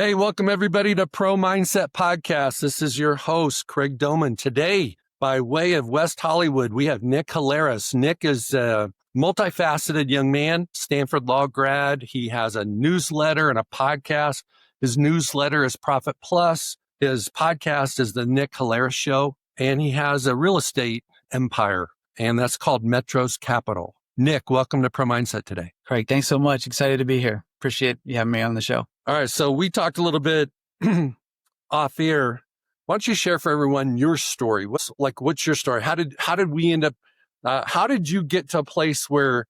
Hey, welcome everybody to Pro Mindset Podcast. This is your host, Craig Domann. Today, by way of West Hollywood, we have Nick Halaris. Nick is a multifaceted young man, Stanford Law grad. He has a newsletter and a podcast. His newsletter is Profit Plus. His podcast is the Nick Halaris Show, and he has a real estate empire, and that's called Metros Capital. Nick, welcome to Pro Mindset today. Craig, thanks so much. Excited to be here. Appreciate you having me on the show. All right, so we talked a little bit off air. Why don't you share for everyone your story? What's your story? How did we end up? How did you get to a place where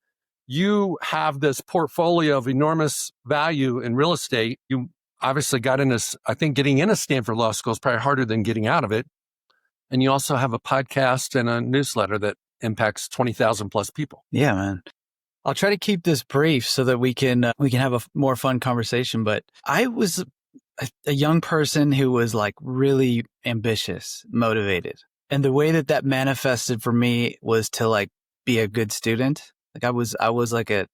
you have this portfolio of enormous value in real estate? You obviously got into, I think, getting into Stanford Law School is probably harder than getting out of it. And you also have a podcast and a newsletter that impacts 20,000 plus people. Yeah, man. I'll try to keep this brief so that we can have a more fun conversation. But I was a young person who was like really ambitious, motivated. And the way that manifested for me was to like be a good student. Like I was like a,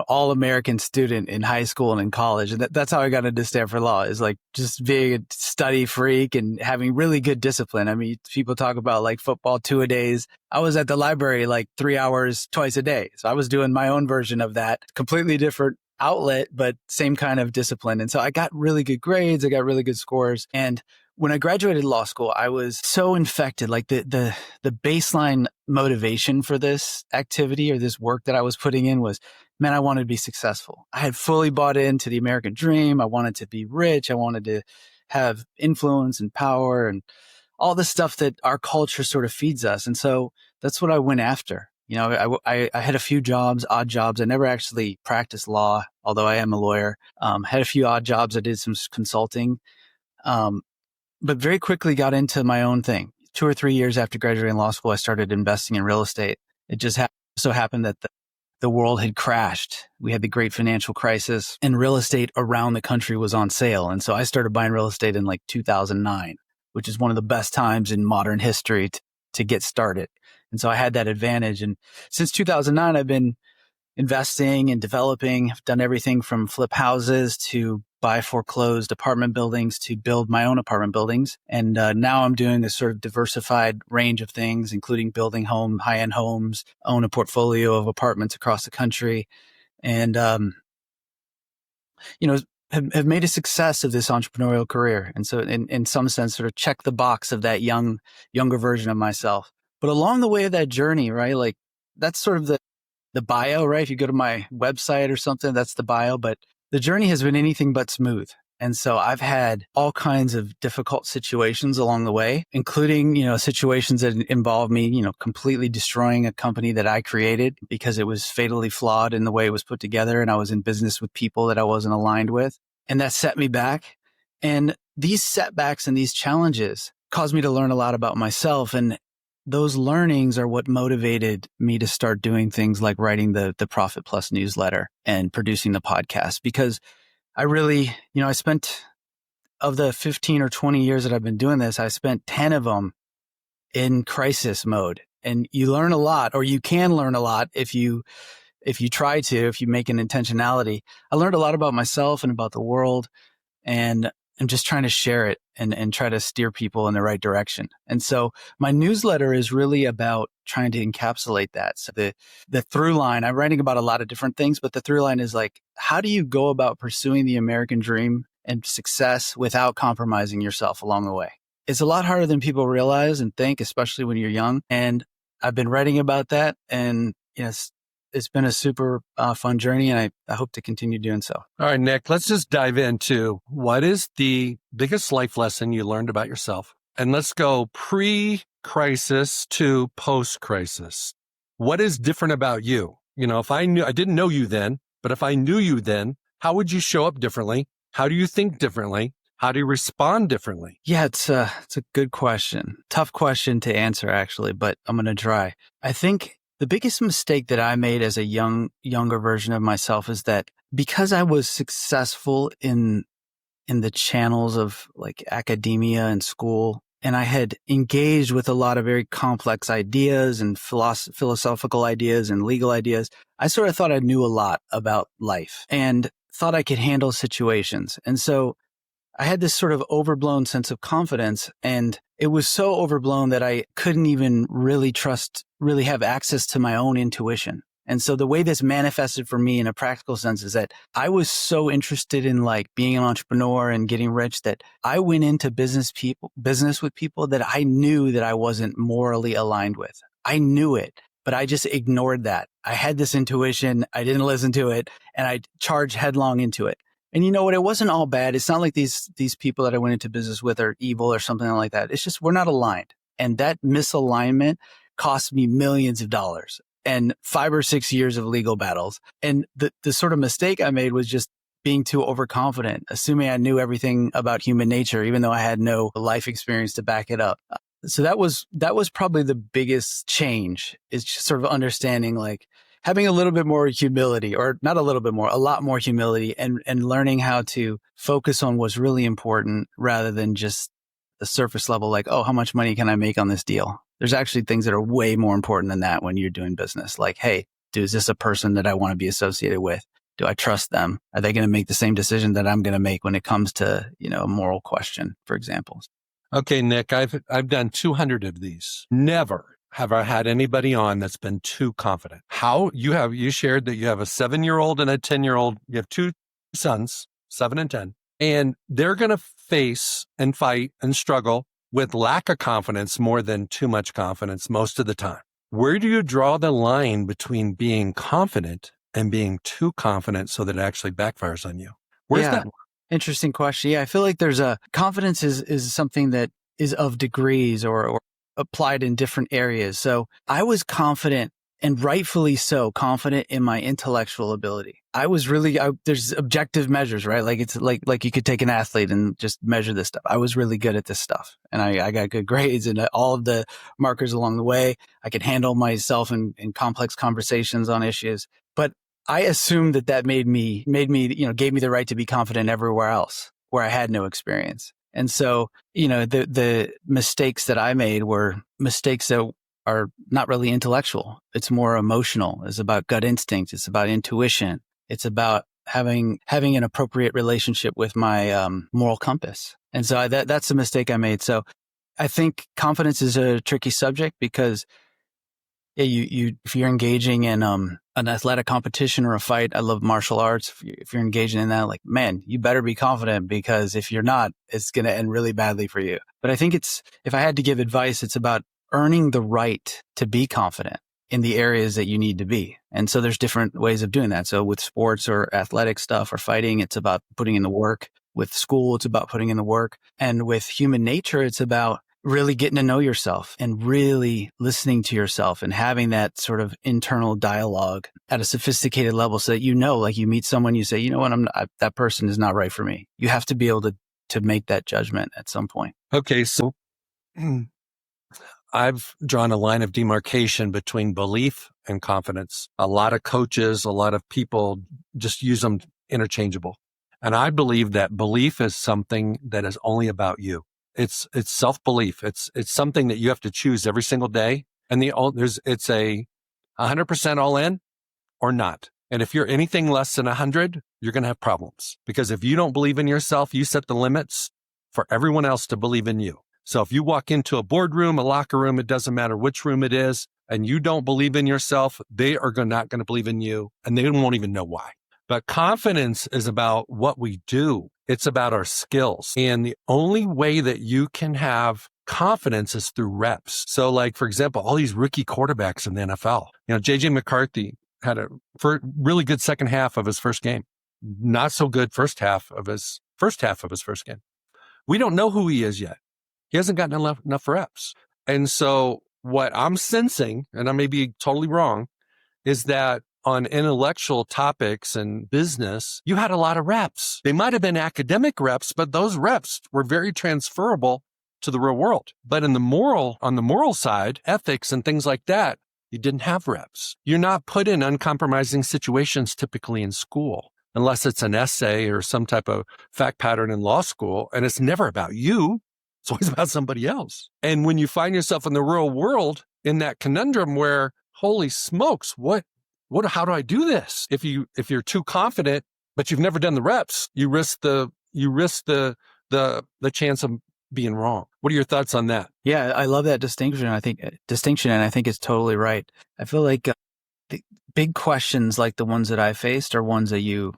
all-American student in high school and in college. And that's how I got into Stanford Law, is like just being a study freak and having really good discipline. I mean, people talk about like football 2-a-days. I was at the library like 3 hours twice a day. So I was doing my own version of that, completely different outlet, but same kind of discipline. And so I got really good grades. I got really good scores. And when I graduated law school, I was so infected. Like the baseline motivation for this activity or this work that I was putting in was, man, I wanted to be successful. I had fully bought into the American dream. I wanted to be rich. I wanted to have influence and power and all the stuff that our culture sort of feeds us. And so that's what I went after. I had a few jobs, odd jobs. I never actually practiced law, although I am a lawyer. Had a few odd jobs. I did some consulting. But very quickly got into my own thing. 2 or 3 years after graduating law school, I started investing in real estate. It just so happened that the world had crashed. We had the great financial crisis and real estate around the country was on sale. And so I started buying real estate in like 2009, which is one of the best times in modern history to get started. And so I had that advantage. And since 2009, I've been investing and developing. I've done everything from flip houses to buy foreclosed apartment buildings to build my own apartment buildings. And now I'm doing a sort of diversified range of things, including building high-end homes, own a portfolio of apartments across the country, and, have made a success of this entrepreneurial career. And so in some sense, sort of check the box of that younger version of myself. But along the way of that journey, right, like that's sort of the bio, right? If you go to my website or something, that's the bio. But the journey has been anything but smooth. And so I've had all kinds of difficult situations along the way, including, situations that involve me, completely destroying a company that I created because it was fatally flawed in the way it was put together. And I was in business with people that I wasn't aligned with. And that set me back. And these setbacks and these challenges caused me to learn a lot about myself. And those learnings are what motivated me to start doing things like writing the Profit Plus newsletter and producing the podcast, because I really, I spent, of the 15 or 20 years that I've been doing this, I spent 10 of them in crisis mode. And you learn a lot, or you can learn a lot if you try to, if you make an intentionality. I learned a lot about myself and about the world, and I'm just trying to share it and try to steer people in the right direction. And so my newsletter is really about trying to encapsulate that. So the through line, I'm writing about a lot of different things, but the through line is like, how do you go about pursuing the American dream and success without compromising yourself along the way? It's a lot harder than people realize and think, especially when you're young. And I've been writing about that, and it's been a super fun journey, and I hope to continue doing so. All right, Nick, let's just dive into what is the biggest life lesson you learned about yourself? And let's go pre-crisis to post-crisis. What is different about you? If I didn't know you then, but if I knew you then, how would you show up differently? How do you think differently? How do you respond differently? Yeah, it's a good question. Tough question to answer, actually, but I'm going to try. I think the biggest mistake that I made as a younger version of myself is that because I was successful in the channels of like academia and school, and I had engaged with a lot of very complex ideas and philosophical ideas and legal ideas, I sort of thought I knew a lot about life and thought I could handle situations. And so I had this sort of overblown sense of confidence, and it was so overblown that I couldn't even really have access to my own intuition. And so the way this manifested for me in a practical sense is that I was so interested in like being an entrepreneur and getting rich that I went into business with people that I knew that I wasn't morally aligned with. I knew it, but I just ignored that. I had this intuition. I didn't listen to it, and I charged headlong into it. And you know what? It wasn't all bad. It's not like these people that I went into business with are evil or something like that. It's just we're not aligned. And that misalignment cost me millions of dollars and 5 or 6 years of legal battles. And the sort of mistake I made was just being too overconfident, assuming I knew everything about human nature, even though I had no life experience to back it up. So that was probably the biggest change, is just sort of understanding, like having a little bit more humility, or not a little bit more, a lot more humility, and learning how to focus on what's really important rather than just the surface level, like, oh, how much money can I make on this deal? There's actually things that are way more important than that when you're doing business. Like, hey, dude, is this a person that I want to be associated with? Do I trust them? Are they going to make the same decision that I'm going to make when it comes to, a moral question, for example? Okay, Nick, I've done 200 of these. Never have I had anybody on that's been too confident. You shared that you have a 7-year-old and a 10-year-old. You have 2 sons, 7 and 10, and they're going to face and fight and struggle with lack of confidence more than too much confidence most of the time. Where do you draw the line between being confident and being too confident so that it actually backfires on you? Where's that? Interesting question. Yeah, I feel like there's confidence is something that is of degrees or applied in different areas. So I was confident, and rightfully so, confident in my intellectual ability. I was there's objective measures, right? Like it's like you could take an athlete and just measure this stuff. I was really good at this stuff, and I got good grades and all of the markers along the way. I could handle myself in complex conversations on issues, but I assumed that gave me the right to be confident everywhere else where I had no experience. And so, the mistakes that I made were mistakes that are not really intellectual. It's more emotional. It's about gut instinct. It's about intuition. It's about having an appropriate relationship with my moral compass. And so that's a mistake I made. So I think confidence is a tricky subject because if you're engaging in an athletic competition or a fight, I love martial arts. If you're engaging in that, like, man, you better be confident, because if you're not, it's going to end really badly for you. But I think if I had to give advice, it's about earning the right to be confident in the areas that you need to be. And so there's different ways of doing that. So with sports or athletic stuff or fighting, it's about putting in the work. With school, it's about putting in the work. And with human nature, it's about really getting to know yourself and really listening to yourself and having that sort of internal dialogue at a sophisticated level, so that like you meet someone, you say, you know what, that person is not right for me. You have to be able to make that judgment at some point. Okay, so I've drawn a line of demarcation between belief and confidence. A lot of coaches, a lot of people just use them interchangeable. And I believe that belief is something that is only about you. It's self-belief. It's something that you have to choose every single day. And it's a 100% all in or not. And if you're anything less than 100, you're going to have problems, because if you don't believe in yourself, you set the limits for everyone else to believe in you. So if you walk into a boardroom, a locker room, it doesn't matter which room it is, and you don't believe in yourself, they are not going to believe in you, and they won't even know why. But confidence is about what we do. It's about our skills. And the only way that you can have confidence is through reps. So like, for example, all these rookie quarterbacks in the NFL, JJ McCarthy had a really good second half of his first game. Not so good first half of his first game. We don't know who he is yet. He hasn't gotten enough reps. And so what I'm sensing, and I may be totally wrong, is that on intellectual topics and business, you had a lot of reps. They might have been academic reps, but those reps were very transferable to the real world. But on the moral side, ethics and things like that, you didn't have reps. You're not put in uncompromising situations typically in school, unless it's an essay or some type of fact pattern in law school. And it's never about you. It's always about somebody else. And when you find yourself in the real world in that conundrum where, holy smokes, how do I do this? If you're too confident, but you've never done the reps, you risk the the chance of being wrong. What are your thoughts on that? Yeah, I love that distinction. And I think it's totally right. I feel like the big questions like the ones that I faced are ones that you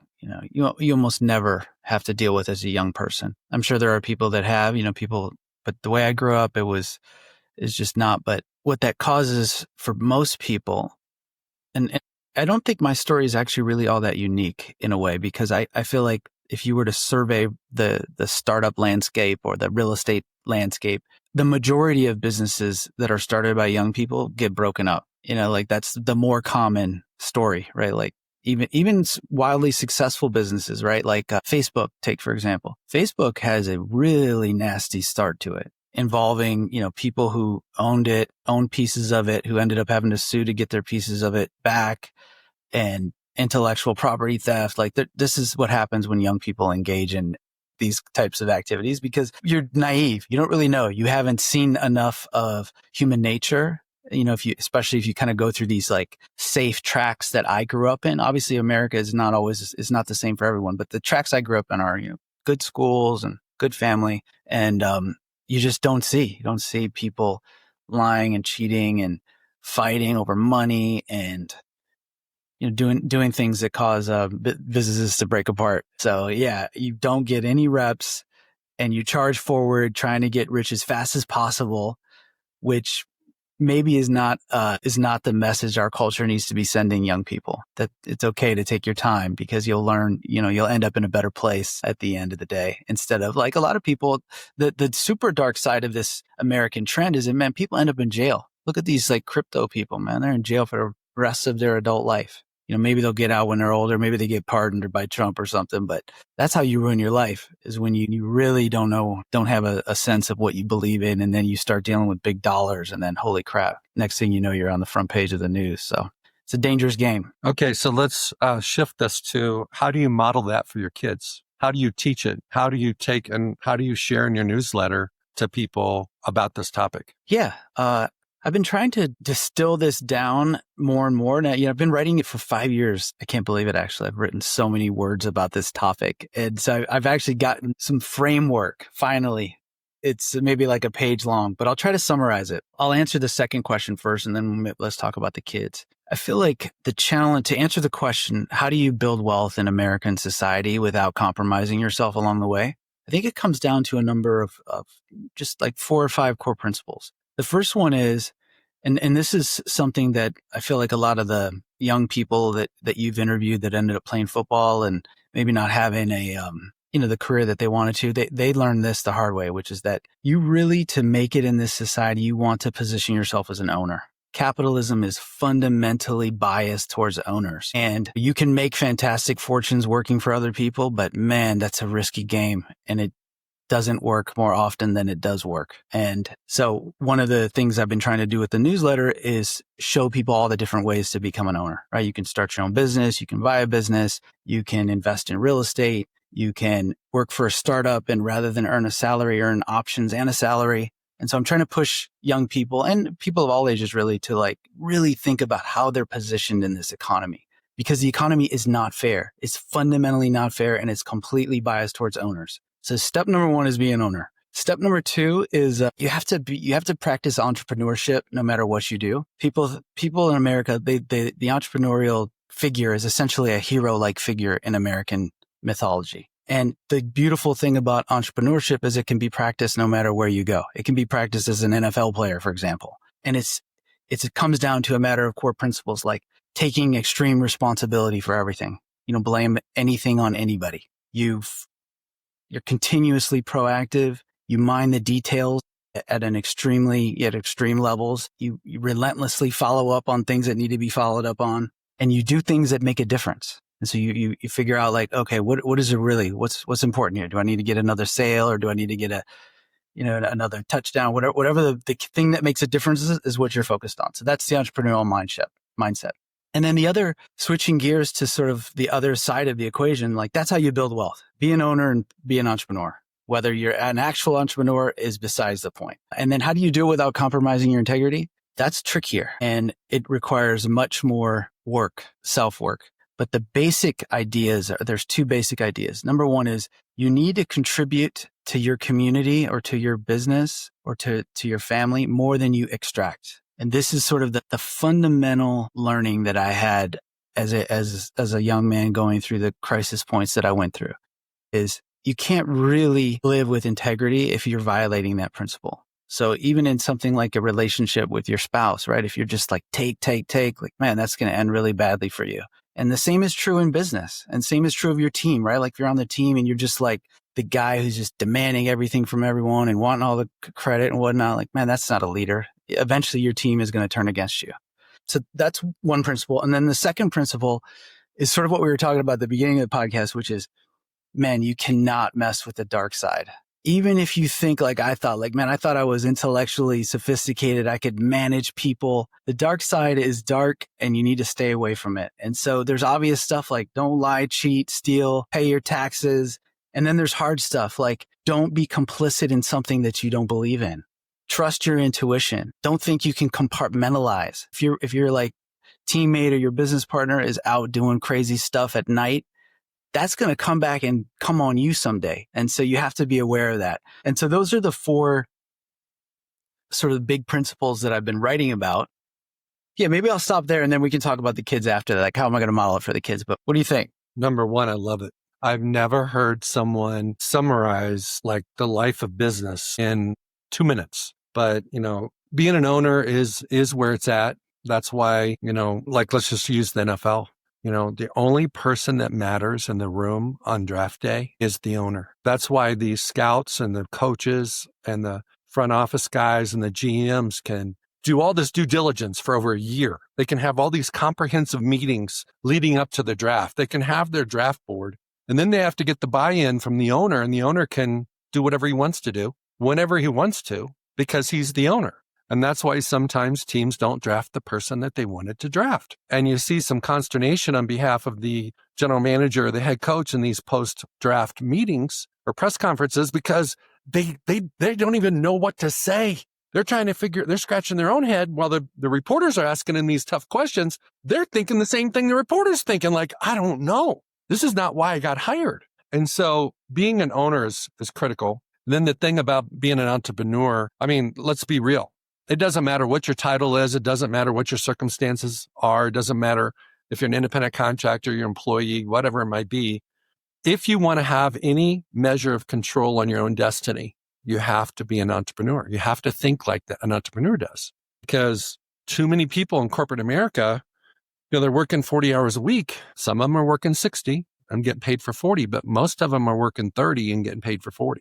almost never have to deal with as a young person. I'm sure there are people that have, but the way I grew up, is just not. But what that causes for most people, and I don't think my story is actually really all that unique in a way, because I feel like if you were to survey the startup landscape or the real estate landscape, the majority of businesses that are started by young people get broken up. Like that's the more common story, right? Like even wildly successful businesses, right? Like Facebook, take for example. Facebook has a really nasty start to it, involving, people who owned pieces of it, who ended up having to sue to get their pieces of it back, and intellectual property theft. Like this is what happens when young people engage in these types of activities, because you're naive. You don't really know. You haven't seen enough of human nature. Especially if you kind of go through these like safe tracks that I grew up in. Obviously, America is not the same for everyone, but the tracks I grew up in are, good schools and good family. And, you just don't see people lying and cheating and fighting over money and, doing things that cause businesses to break apart. So yeah, you don't get any reps and you charge forward trying to get rich as fast as possible, which maybe is not the message our culture needs to be sending young people, that it's okay to take your time, because you'll learn, you'll end up in a better place at the end of the day, instead of like a lot of people. The super dark side of this American trend is that, man, people end up in jail. Look at these like crypto people, man, they're in jail for the rest of their adult life. Maybe they'll get out when they're older. Maybe they get pardoned by Trump or something, but that's how you ruin your life, is when you really don't have a sense of what you believe in. And then you start dealing with big dollars, and then holy crap, next thing you know, you're on the front page of the news. So it's a dangerous game. Okay. So let's shift this to, how do you model that for your kids? How do you teach it? How do you how do you share in your newsletter to people about this topic? Yeah. I've been trying to distill this down more and more. Now, I've been writing it for 5 years. I can't believe it, actually. I've written so many words about this topic. And so I've actually gotten some framework, finally. It's maybe like a page long, but I'll try to summarize it. I'll answer the second question first, and then let's talk about the kids. I feel like the challenge to answer the question, how do you build wealth in American society without compromising yourself along the way? I think it comes down to a number of just like 4 or 5 core principles. The first one is, and this is something that I feel like a lot of the young people that you've interviewed that ended up playing football and maybe not having the career that they wanted to, they learned this the hard way, which is that you really, to make it in this society, you want to position yourself as an owner. Capitalism is fundamentally biased towards owners, and you can make fantastic fortunes working for other people, but man, that's a risky game, and it doesn't work more often than it does work. And so one of the things I've been trying to do with the newsletter is show people all the different ways to become an owner, right? You can start your own business. You can buy a business. You can invest in real estate. You can work for a startup, and rather than earn a salary, earn options and a salary. And so I'm trying to push young people and people of all ages really to like really think about how they're positioned in this economy, because the economy is not fair. It's fundamentally not fair, and it's completely biased towards owners. So step number 1 is be an owner. Step number 2 is you have to practice entrepreneurship no matter what you do. People in America, the entrepreneurial figure is essentially a hero-like figure in American mythology. And the beautiful thing about entrepreneurship is it can be practiced no matter where you go. It can be practiced as an NFL player, for example. And it comes down to a matter of core principles like taking extreme responsibility for everything. Blame anything on anybody. You're continuously proactive. You mind the details at extreme levels. You relentlessly follow up on things that need to be followed up on, and you do things that make a difference. And so you figure out like, okay, what is it really? What's important here? Do I need to get another sale, or do I need to get another touchdown? Whatever the thing that makes a difference is what you're focused on. So that's the entrepreneurial mindset. And then the other, switching gears to sort of the other side of the equation, like that's how you build wealth. Be an owner and be an entrepreneur. Whether you're an actual entrepreneur is besides the point. And then how do you do it without compromising your integrity? That's trickier, and it requires much more work, self-work. But the basic ideas there's two basic ideas. Number one is you need to contribute to your community or to your business or to your family more than you extract. And this is sort of the fundamental learning that I had as a young man going through the crisis points that I went through is you can't really live with integrity if you're violating that principle. So even in something like a relationship with your spouse, right? If you're just like take, like, man, that's going to end really badly for you. And the same is true in business and same is true of your team, right? Like if you're on the team and you're just like the guy who's just demanding everything from everyone and wanting all the credit and whatnot, like, man, that's not a leader. Eventually your team is going to turn against you. So that's one principle. And then the second principle is sort of what we were talking about at the beginning of the podcast, which is, man, you cannot mess with the dark side. Even if you think like I thought, like, man, I thought I was intellectually sophisticated. I could manage people. The dark side is dark and you need to stay away from it. And so there's obvious stuff like don't lie, cheat, steal, pay your taxes. And then there's hard stuff like don't be complicit in something that you don't believe in. Trust your intuition. Don't think you can compartmentalize. If your like teammate or your business partner is out doing crazy stuff at night, that's going to come back and come on you someday. And so you have to be aware of that. And so those are the four sort of big principles that I've been writing about. Yeah, maybe I'll stop there and then we can talk about the kids after that. Like, how am I going to model it for the kids? But what do you think? Number one, I love it. I've never heard someone summarize like the life of business in 2 minutes. But, being an owner is where it's at. That's why, like, let's just use the NFL. The only person that matters in the room on draft day is the owner. That's why the scouts and the coaches and the front office guys and the GMs can do all this due diligence for over a year. They can have all these comprehensive meetings leading up to the draft. They can have their draft board, and then they have to get the buy-in from the owner, and the owner can do whatever he wants to do, whenever he wants to, because he's the owner. And that's why sometimes teams don't draft the person that they wanted to draft. And you see some consternation on behalf of the general manager or the head coach in these post-draft meetings or press conferences because they don't even know what to say. They're trying to they're scratching their own head while the reporters are asking them these tough questions. They're thinking the same thing the reporter's thinking, like, I don't know. This is not why I got hired. And so being an owner is critical. Then the thing about being an entrepreneur, I mean, let's be real. It doesn't matter what your title is. It doesn't matter what your circumstances are. It doesn't matter if you're an independent contractor, your employee, whatever it might be. If you want to have any measure of control on your own destiny, you have to be an entrepreneur. You have to think like an entrepreneur does. Because too many people in corporate America, they're working 40 hours a week. Some of them are working 60 and getting paid for 40, but most of them are working 30 and getting paid for 40.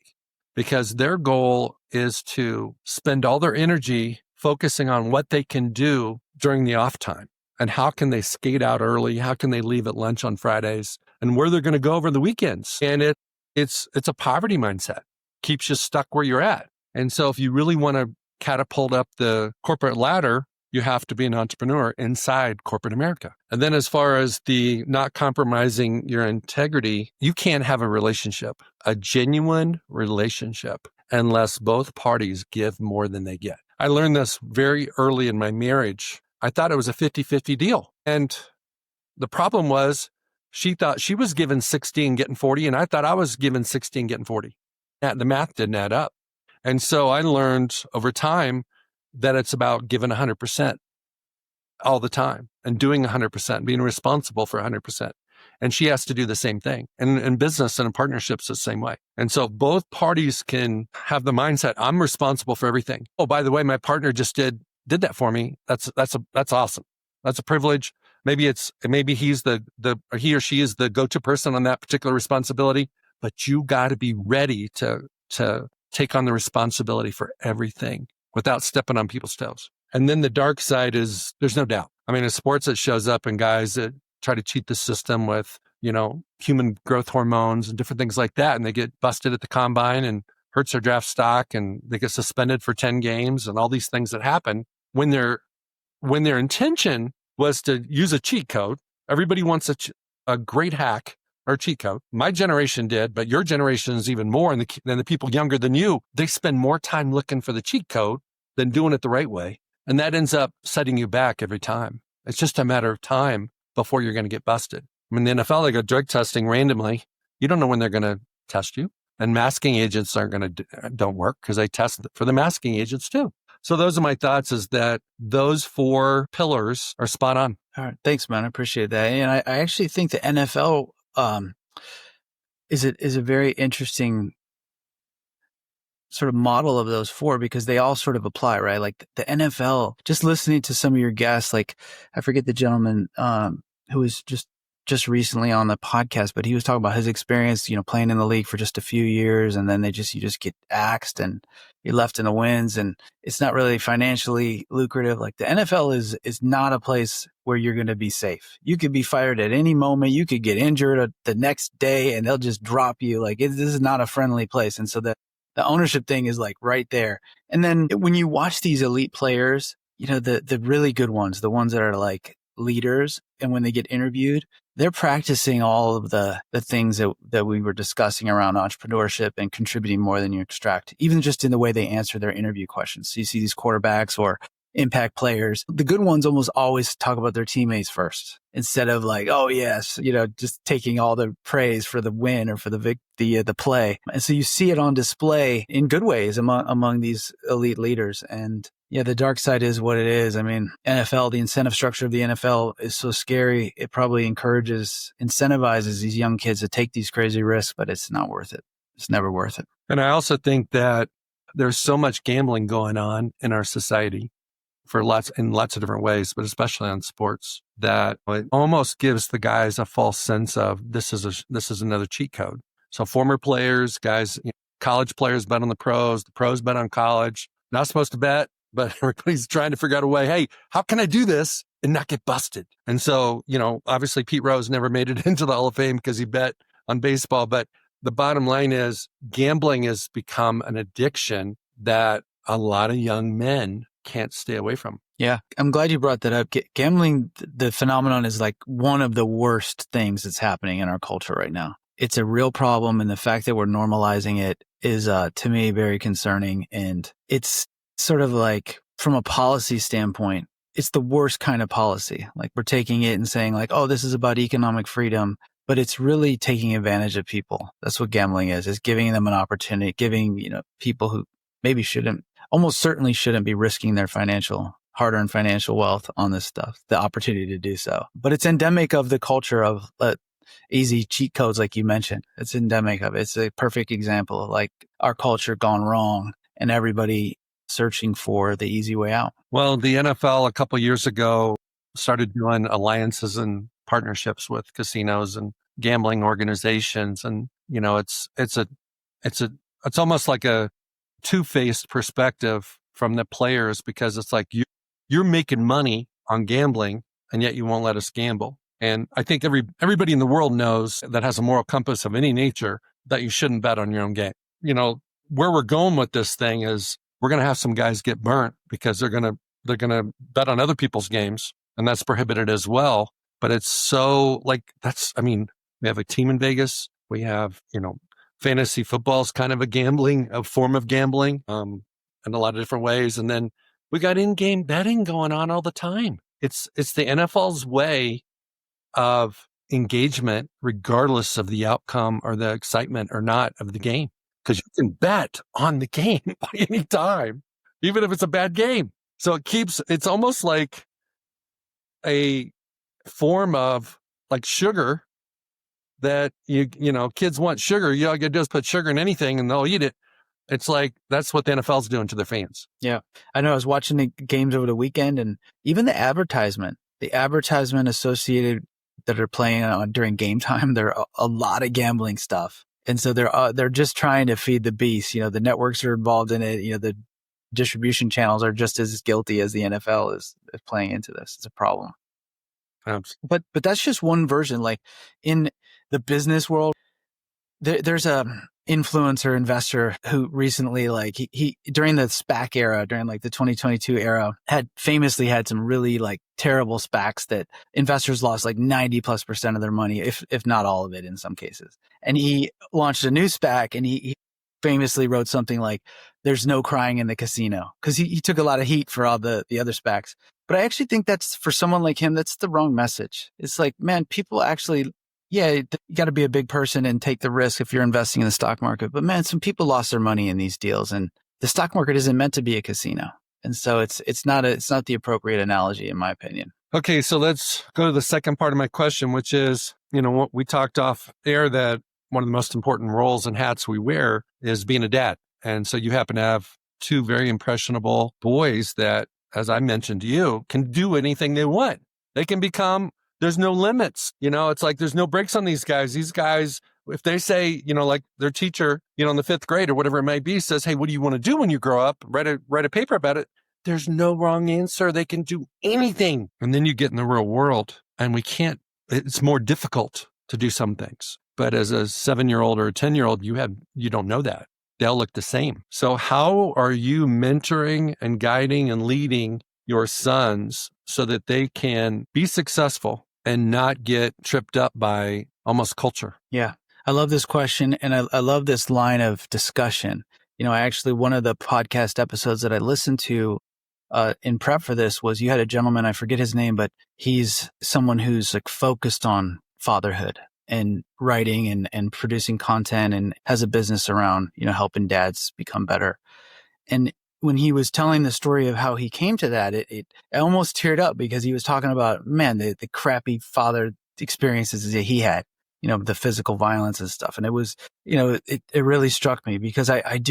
Because their goal is to spend all their energy focusing on what they can do during the off time and how can they skate out early, how can they leave at lunch on Fridays, and where they're going to go over the weekends. And it's a poverty mindset, keeps you stuck where you're at. And so if you really want to catapult up the corporate ladder, you have to be an entrepreneur inside corporate America. And then as far as the not compromising your integrity, you can't have a genuine relationship, unless both parties give more than they get. I learned this very early in my marriage. I thought it was a 50-50 deal. And the problem was she thought she was given 60 and getting 40, and I thought I was given 60 and getting 40. The math didn't add up. And so I learned over time that it's about giving 100% all the time and doing 100%, being responsible for 100%. And she has to do the same thing. And in business and in partnerships, the same way. And so both parties can have the mindset, I'm responsible for everything. Oh, by the way, my partner just did that for me. That's awesome. That's a privilege. Maybe he's or he or she is the go-to person on that particular responsibility, but you got to be ready to take on the responsibility for everything without stepping on people's toes. And then the dark side is, there's no doubt. I mean, in sports, it shows up in guys that try to cheat the system with, human growth hormones and different things like that. And they get busted at the combine and hurts their draft stock and they get suspended for 10 games and all these things that happen when their intention was to use a cheat code. Everybody wants a great hack or cheat code. My generation did, but your generation is even more than the people younger than you. They spend more time looking for the cheat code than doing it the right way. And that ends up setting you back every time. It's just a matter of time before you're going to get busted. I mean, the NFL, they go drug testing randomly. You don't know when they're going to test you. And masking agents don't work because they test for the masking agents too. So those are my thoughts, is that those 4 pillars are spot on. All right. Thanks, man. I appreciate that. And I actually think the NFL is a very interesting sort of model of those 4, because they all sort of apply, right? Like the NFL, just listening to some of your guests, like I forget the gentleman who was just recently on the podcast, but he was talking about his experience, playing in the league for just a few years, and then you just get axed and you're left in the winds, and it's not really financially lucrative. Like the NFL is not a place where you're going to be safe. You could be fired at any moment. You could get injured the next day and they'll just drop you. Like this is not a friendly place. And so the ownership thing is like right there. And then when you watch these elite players, the really good ones, the ones that are like leaders, and when they get interviewed, they're practicing all of the things that we were discussing around entrepreneurship and contributing more than you extract, even just in the way they answer their interview questions. So you see these quarterbacks or impact players, the good ones almost always talk about their teammates first, instead of like, oh yes, just taking all the praise for the win or for the play. And so you see it on display in good ways among these elite leaders. And yeah, the dark side is what it is. I mean, NFL, the incentive structure of the NFL is so scary. It probably incentivizes these young kids to take these crazy risks, but it's not worth it. It's never worth it. And I also think that there's so much gambling going on in our society for lots of different ways, but especially on sports, that it almost gives the guys a false sense of this is another cheat code. So former players, guys, college players bet on the pros bet on college. Not supposed to bet, but everybody's trying to figure out a way, hey, how can I do this and not get busted? And so, obviously Pete Rose never made it into the Hall of Fame because he bet on baseball. But the bottom line is gambling has become an addiction that a lot of young men can't stay away from. Yeah, I'm glad you brought that up. Gambling, the phenomenon, is like one of the worst things that's happening in our culture right now. It's a real problem, and the fact that we're normalizing it is, to me, very concerning. And it's sort of like, from a policy standpoint, it's the worst kind of policy. Like we're taking it and saying like, oh, this is about economic freedom, but it's really taking advantage of people. That's what gambling is giving them an opportunity, giving, people who maybe almost certainly shouldn't be risking their hard-earned financial wealth on this stuff, the opportunity to do so. But it's endemic of the culture of easy cheat codes, like you mentioned. It's endemic of it. It's a perfect example of like our culture gone wrong and everybody searching for the easy way out. Well, the NFL a couple of years ago started doing alliances and partnerships with casinos and gambling organizations, and it's almost like a two-faced perspective from the players, because it's like you're making money on gambling and yet you won't let us gamble. And I think everybody in the world knows, that has a moral compass of any nature, that you shouldn't bet on your own game. Where we're going with this thing is we're going to have some guys get burnt because they're going to bet on other people's games, and that's prohibited as well. But it's so we have a team in Vegas. We have, fantasy football is kind of a form of gambling, in a lot of different ways. And then we got in-game betting going on all the time. It's the NFL's way of engagement, regardless of the outcome or the excitement or not of the game, because you can bet on the game any time, even if it's a bad game. So it's almost like a form of like sugar, that kids want sugar. All you gotta do is put sugar in anything and they'll eat it. It's like, that's what the NFL's doing to their fans. Yeah. I know I was watching the games over the weekend, and even the advertisement associated that are playing on during game time, there are a lot of gambling stuff. And so they're just trying to feed the beast. The networks are involved in it. The distribution channels are just as guilty as the NFL is playing into this. It's a problem. Absolutely. But that's just one version. Like in the business world, there's a influencer investor who recently, like he during the SPAC era, during like the 2022 era, had famously had some really like terrible SPACs that investors lost like 90+% of their money, if not all of it in some cases. And he launched a new SPAC, and he famously wrote something like, "There's no crying in the casino," because he took a lot of heat for all the other SPACs. But I actually think that's, for someone like him, that's the wrong message. It's like, man, people actually yeah, you got to be a big person and take the risk if you're investing in the stock market. But man, some people lost their money in these deals, and the stock market isn't meant to be a casino. And so it's not the appropriate analogy, in my opinion. Okay, so let's go to the second part of my question, which is, what we talked off air, that one of the most important roles and hats we wear is being a dad. And so you happen to have two very impressionable boys that, as I mentioned to you, can do anything they want. They can become, there's no limits. It's like there's no brakes on these guys. These guys, if they say, like their teacher, in the fifth grade or whatever it might be, says, hey, what do you want to do when you grow up? Write a paper about it. There's no wrong answer. They can do anything. And then you get in the real world and it's more difficult to do some things. But as a 7-year-old or a 10-year-old, you don't know that. They'll look the same. So how are you mentoring and guiding and leading your sons so that they can be successful and not get tripped up by almost culture? Yeah, I love this question. And I love this line of discussion. One of the podcast episodes that I listened to in prep for this was, you had a gentleman, I forget his name, but he's someone who's like focused on fatherhood and writing and producing content and has a business around, helping dads become better. And when he was telling the story of how he came to that, I almost teared up, because he was talking about, man, the crappy father experiences that he had, the physical violence and stuff. And it was, it really struck me, because I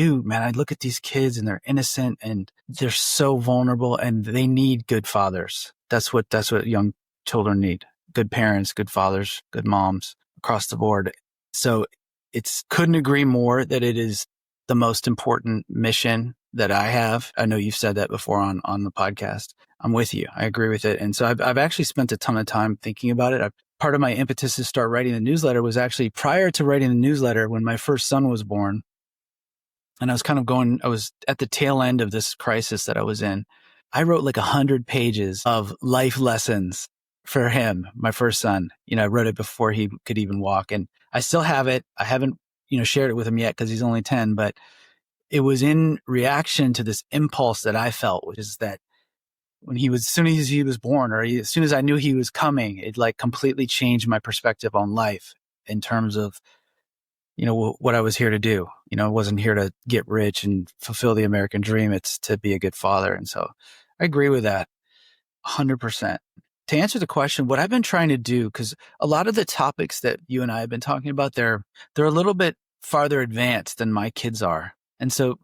look at these kids and they're innocent and they're so vulnerable and they need good fathers. That's what young children need. Good parents, good fathers, good moms across the board. So couldn't agree more that it is the most important mission that I have. I know you've said that before on the podcast. I'm with you. I agree with it. And so I've actually spent a ton of time thinking about it. Part of my impetus to start writing the newsletter was actually prior to writing the newsletter, when my first son was born. And I was at the tail end of this crisis that I was in. I wrote like 100 pages of life lessons for him, my first son. I wrote it before he could even walk, and I still have it. I haven't, shared it with him yet because he's only 10, but it was in reaction to this impulse that I felt, which is that as soon as he was born, or as soon as I knew he was coming, it like completely changed my perspective on life in terms of, what I was here to do. I wasn't here to get rich and fulfill the American dream. It's to be a good father. And so I agree with that 100%. To answer the question, what I've been trying to do, because a lot of the topics that you and I have been talking about, they're a little bit farther advanced than my kids are. And so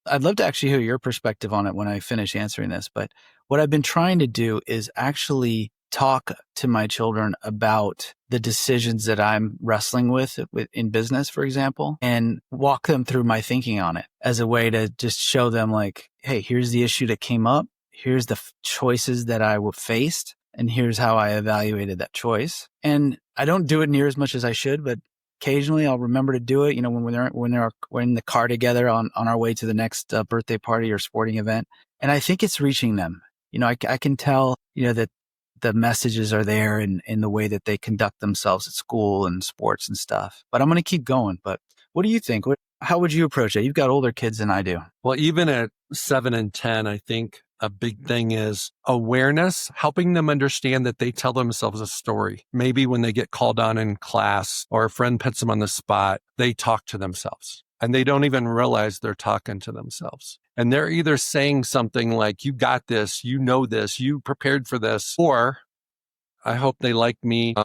I'd love to actually hear your perspective on it when I finish answering this. But what I've been trying to do is actually talk to my children about the decisions that I'm wrestling with in business, for example, and walk them through my thinking on it as a way to just show them, like, hey, here's the issue that came up. Here's the choices that I faced. And here's how I evaluated that choice. And I don't do it near as much as I should, but occasionally I'll remember to do it, when we're in the car together on our way to the next birthday party or sporting event. And I think it's reaching them. I can tell, that the messages are there in the way that they conduct themselves at school and sports and stuff. But I'm going to keep going. But what do you think? How would you approach it? You've got older kids than I do. Well, even at 7 and 10, I think a big thing is awareness, helping them understand that they tell themselves a story. Maybe when they get called on in class or a friend puts them on the spot, they talk to themselves and they don't even realize they're talking to themselves. And they're either saying something like, you got this, you know this, you prepared for this, or I hope they like me.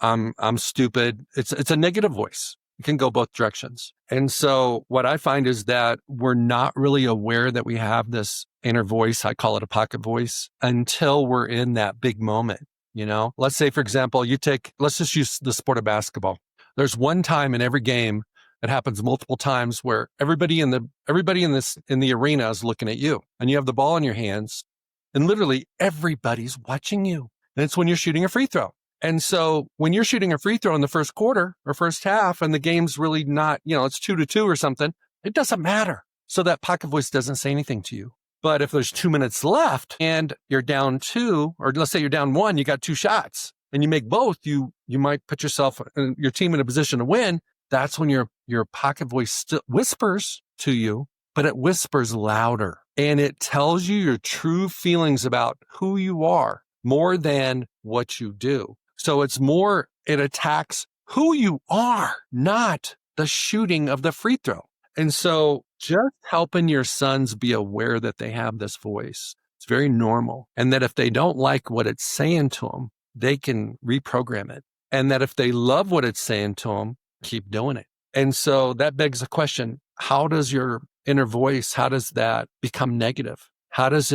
I'm stupid. It's a negative voice. It can go both directions. And so what I find is that we're not really aware that we have this inner voice. I call it a pocket voice, until we're in that big moment. Let's say, for example, let's just use the sport of basketball. There's one time in every game, it happens multiple times, where everybody in the arena is looking at you, and you have the ball in your hands, and literally everybody's watching you. And it's when you're shooting a free throw. And so when you're shooting a free throw in the first quarter or first half, and the game's really not, it's 2-2 or something, it doesn't matter. So that pocket voice doesn't say anything to you. But if there's 2 minutes left and you're down 2, or let's say you're down 1, you got 2 shots and you make both, you might put yourself and your team in a position to win. That's when your pocket voice still whispers to you, but it whispers louder, and it tells you your true feelings about who you are more than what you do. So it attacks who you are, not the shooting of the free throw. And so just helping your sons be aware that they have this voice, it's very normal. And that if they don't like what it's saying to them, they can reprogram it. And that if they love what it's saying to them, keep doing it. And so that begs the question, how does your inner voice, how does that become negative? How does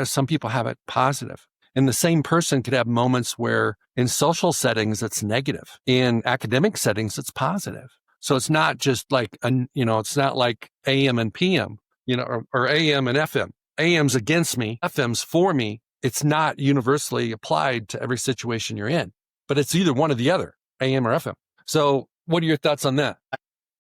some people have it positive? And the same person could have moments where in social settings, it's negative. In academic settings, it's positive. So it's not just like, it's not like AM and PM, or AM and FM. AM's against me, FM's for me. It's not universally applied to every situation you're in, but it's either one or the other, AM or FM. So what are your thoughts on that?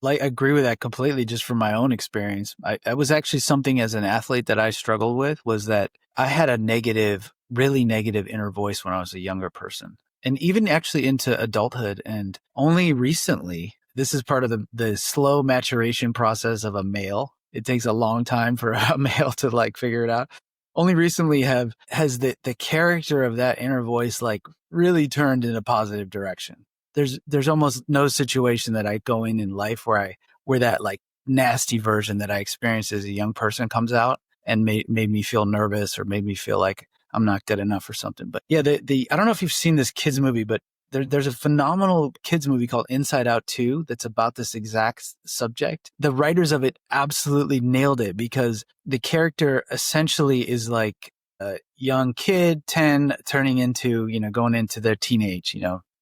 I agree with that completely just from my own experience. I was actually something as an athlete that I struggled with was that I had a really negative inner voice when I was a younger person. And even actually into adulthood. And only recently, this is part of the slow maturation process of a male. It takes a long time for a male to figure it out. Only recently has the character of that inner voice really turned in a positive direction. There's almost no situation that I go in life where that nasty version that I experienced as a young person comes out and made me feel nervous or made me feel like I'm not good enough or something. But yeah, I don't know if you've seen this kids movie, but there's a phenomenal kids movie called Inside Out 2 that's about this exact subject. The writers of it absolutely nailed it because the character essentially is like a young kid, 10, turning into, going into their teenage,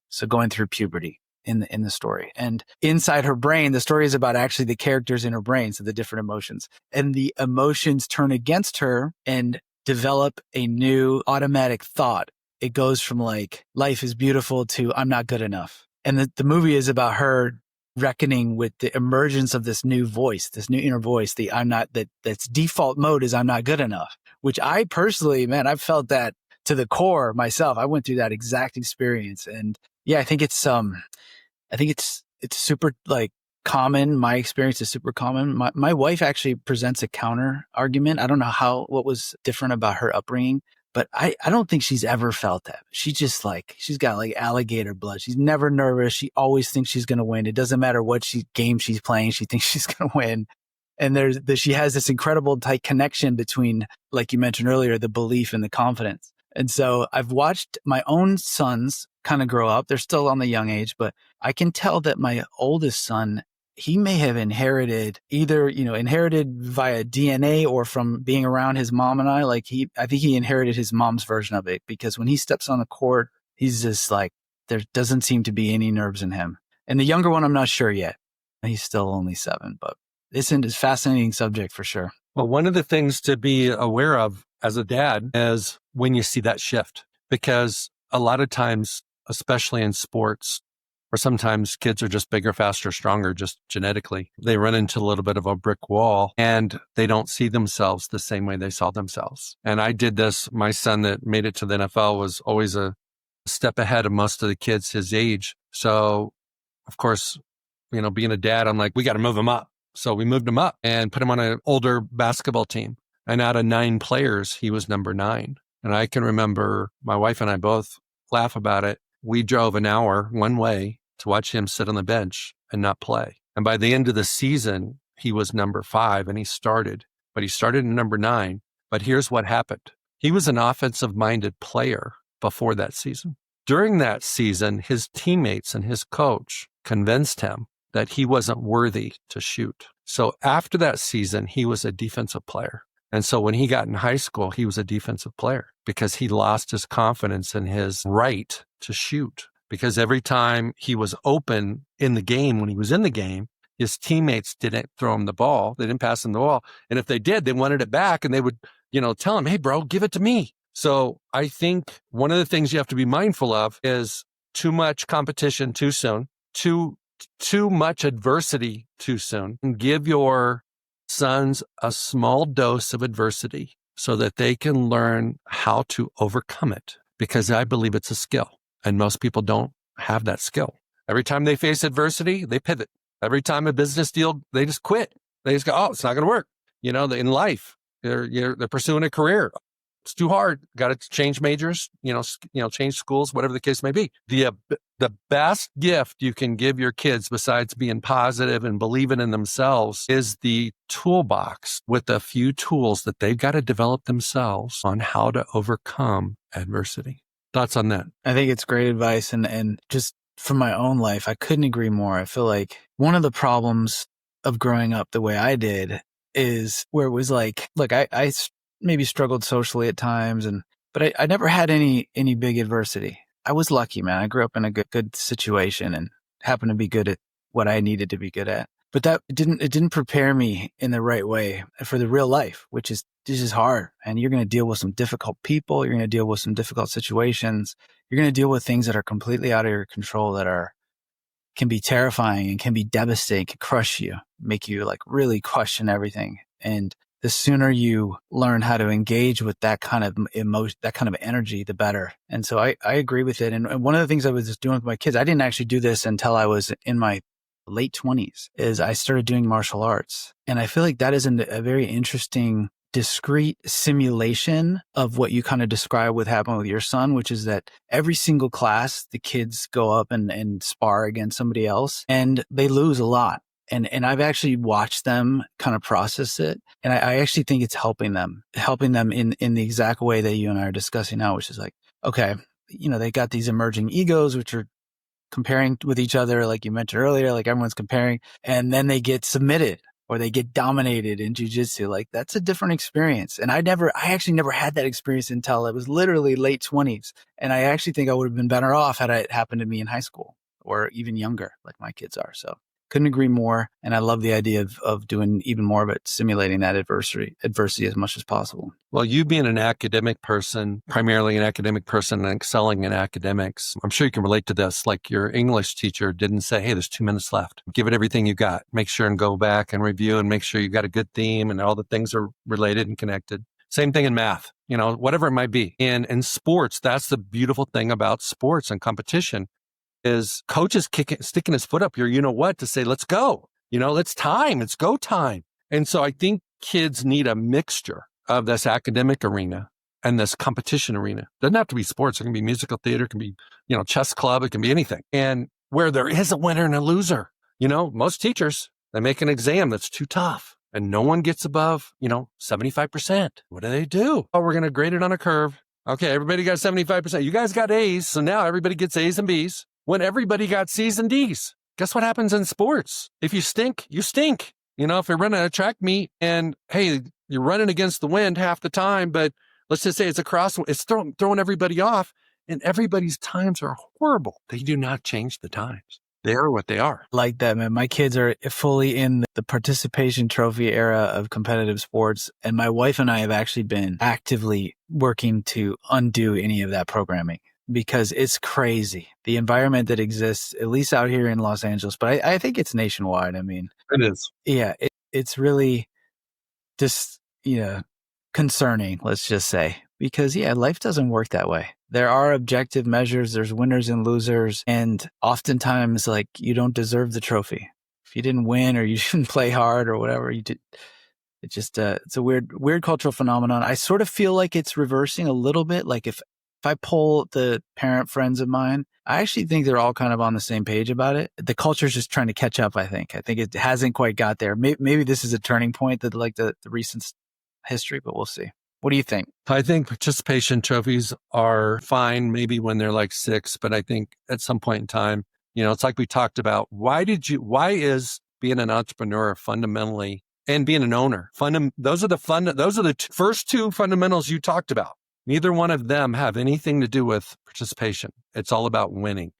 so going through puberty in the story. And inside her brain, the story is about actually the characters in her brain, so the different emotions. And the emotions turn against her and develop a new automatic thought. It goes from life is beautiful to I'm not good enough. And the movie is about her reckoning with the emergence of this new voice, this new inner voice, that's default mode is I'm not good enough, which I personally, I've felt that to the core myself. I went through that exact experience. And yeah, I think it's super common. My experience is super common. My wife actually presents a counter argument. I don't know what was different about her upbringing, but I don't think she's ever felt that. She just she's got alligator blood. She's never nervous. She always thinks she's going to win. It doesn't matter what game she's playing. She thinks she's going to win. And she has this incredible tight connection between, like you mentioned earlier, the belief and the confidence. And so I've watched my own sons kind of grow up. They're still on the young age, but I can tell that my oldest son, he may have inherited inherited via DNA or from being around his mom and I think he inherited his mom's version of it because when he steps on the court, he's just there doesn't seem to be any nerves in him. And the younger one, I'm not sure yet. He's still only 7, but it's a fascinating subject for sure. Well, one of the things to be aware of as a dad is when you see that shift, because a lot of times, especially in sports, or sometimes kids are just bigger, faster, stronger, just genetically. They run into a little bit of a brick wall and they don't see themselves the same way they saw themselves. And I did this. My son that made it to the NFL was always a step ahead of most of the kids his age. So, of course, being a dad, I'm like, we got to move him up. So we moved him up and put him on an older basketball team. And out of 9 players, he was number 9. And I can remember my wife and I both laugh about it. We drove an hour one way to watch him sit on the bench and not play. And by the end of the season, he was number 5 and he started in number 9. But here's what happened. He was an offensive-minded player before that season. During that season, his teammates and his coach convinced him that he wasn't worthy to shoot. So after that season, he was a defensive player. And so when he got in high school, he was a defensive player because he lost his confidence in his right to shoot. Because every time he was open in the game, when he was in the game, his teammates didn't throw him the ball. They didn't pass him the ball. And if they did, they wanted it back and they would, tell him, hey, bro, give it to me. So I think one of the things you have to be mindful of is too much competition too soon, too much adversity too soon. And give your sons a small dose of adversity so that they can learn how to overcome it, because I believe it's a skill and most people don't have that skill. Every time they face adversity, they pivot. Every time a business deal, they just quit. They just go, oh, it's not going to work. In life, they're pursuing a career. It's too hard. Got to change majors, change schools, whatever the case may be. The best gift you can give your kids, besides being positive and believing in themselves, is the toolbox with a few tools that they've got to develop themselves on how to overcome adversity. Thoughts on that? I think it's great advice. And just from my own life, I couldn't agree more. I feel like one of the problems of growing up the way I did is where it was like, look, I maybe struggled socially at times, but I never had any big adversity. I was lucky, man. I grew up in a good situation and happened to be good at what I needed to be good at. But that didn't prepare me in the right way for the real life, which is this is hard. And you're going to deal with some difficult people. You're going to deal with some difficult situations. You're going to deal with things that are completely out of your control, that can be terrifying and can be devastating, can crush you, make you like really question everything. And the sooner you learn how to engage with that kind of emotion, that kind of energy, the better. And so I agree with it. And one of the things I was just doing with my kids, I didn't actually do this until I was in my late 20s, is I started doing martial arts. And I feel like that is a very interesting, discrete simulation of what you kind of describe what happened with your son, which is that every single class, the kids go up and spar against somebody else and they lose a lot. And I've actually watched them kind of process it. And I actually think it's helping them in the exact way that you and I are discussing now, which is like, okay, they got these emerging egos, which are comparing with each other, like you mentioned earlier, like everyone's comparing, and then they get submitted or they get dominated in jiu-jitsu. Like that's a different experience. And I actually never had that experience until it was literally late 20s. And I actually think I would have been better off had it happened to me in high school or even younger, like my kids are. So couldn't agree more. And I love the idea of doing even more of it, simulating that adversity as much as possible. Well, you being an academic person, primarily an academic person and excelling in academics, I'm sure you can relate to this. Like your English teacher didn't say, hey, there's 2 minutes left. Give it everything you got. Make sure and go back and review and make sure you got a good theme and all the things are related and connected. Same thing in math, whatever it might be. And in sports, that's the beautiful thing about sports and competition. Is coaches sticking his foot up here, to say, let's go, let's time, it's go time. And so I think kids need a mixture of this academic arena and this competition arena. Doesn't have to be sports. It can be musical theater, it can be, chess club, it can be anything. And where there is a winner and a loser, most teachers, they make an exam that's too tough and no one gets above, 75%. What do? Oh, we're going to grade it on a curve. Okay, everybody got 75%. You guys got A's. So now everybody gets A's and B's. When everybody got C's and D's. Guess what happens in sports? If you stink, you stink. If you're running a track meet and, hey, you're running against the wind half the time, but let's just say it's a cross, it's throwing everybody off, and everybody's times are horrible. They do not change the times. They are what they are. Like that, man. My kids are fully in the participation trophy era of competitive sports. And my wife and I have actually been actively working to undo any of that programming, because it's crazy. The environment that exists, at least out here in Los Angeles, but I think it's nationwide. I mean, it is. Yeah, it's really just, concerning, let's just say, because life doesn't work that way. There are objective measures, there's winners and losers. And oftentimes, like, you don't deserve the trophy. If you didn't win or you didn't play hard or whatever you did, it's just, it's a weird cultural phenomenon. I sort of feel like it's reversing a little bit. Like if I poll the parent friends of mine, I actually think they're all kind of on the same page about it. The culture is just trying to catch up, I think. I think it hasn't quite got there. Maybe this is a turning point that like the recent history, but we'll see. What do you think? I think participation trophies are fine maybe when they're like 6, but I think at some point in time, it's like we talked about. Why is being an entrepreneur fundamentally, and being an owner, those are the first 2 fundamentals you talked about. Neither one of them have anything to do with participation. It's all about winning.